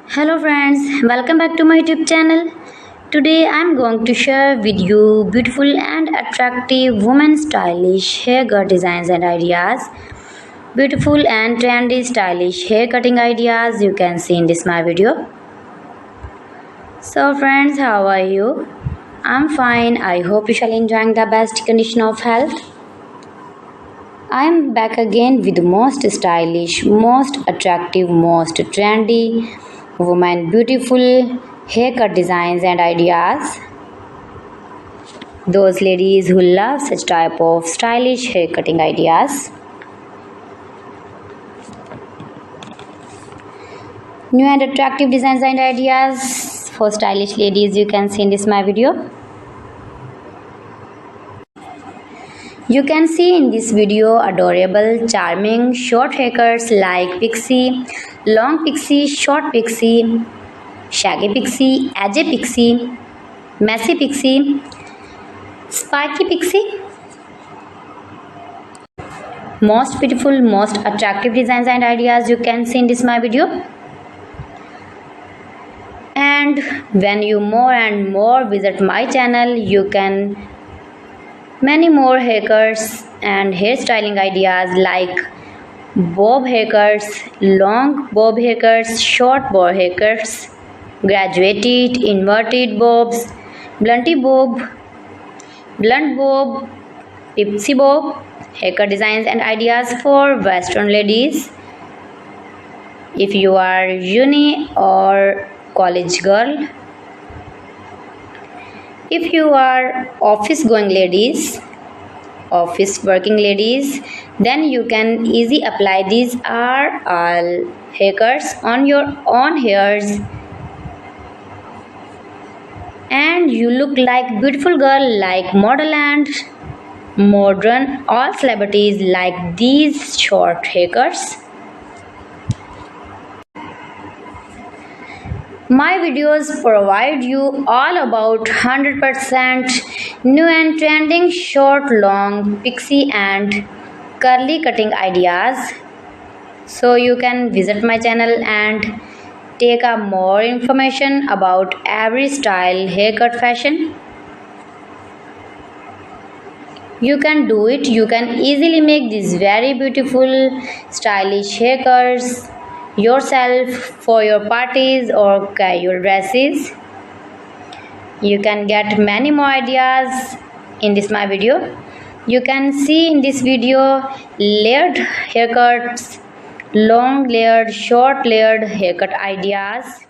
Hello friends, welcome back to my YouTube channel. Today I am going to share with you beautiful and attractive women stylish haircut designs and ideas. Beautiful and trendy stylish hair cutting ideas you can see in this my video. So friends, how are you? I'm fine. I hope you shall enjoying the best condition of health. I am back again with the most stylish, most attractive, most trendy women beautiful haircut designs and ideas. Those ladies who love such type of stylish hair cutting ideas. New and attractive designs and ideas for stylish ladies you can see in this my video. You can see in this video adorable, charming, short haircuts like pixie, long pixie, short pixie, shaggy pixie, edgy pixie, messy pixie, spiky pixie. Most beautiful, most attractive designs and ideas you can see in this my video. And when you more and more visit my channel, you can many more haircuts and hairstyling ideas like bob haircuts, long bob haircuts, short bob haircuts, graduated, inverted bobs, blunty bob, blunt bob, pixie bob, haircut designs and ideas for western ladies. If you are uni or college girl, if you are office going ladies, office working ladies, then you can easily apply these are all haircuts on your own hairs and you look like beautiful girl, like model and modern. All celebrities like these short haircuts. My videos provide you all about 100% new and trending short, long, pixie and curly cutting ideas. So you can visit my channel and take a more information about every style haircut fashion. You can do it. You can easily make these very beautiful stylish haircuts yourself for your parties or casual dresses. You can get many more ideas in this my video. You can see in this video layered haircuts, long layered, short layered haircut ideas.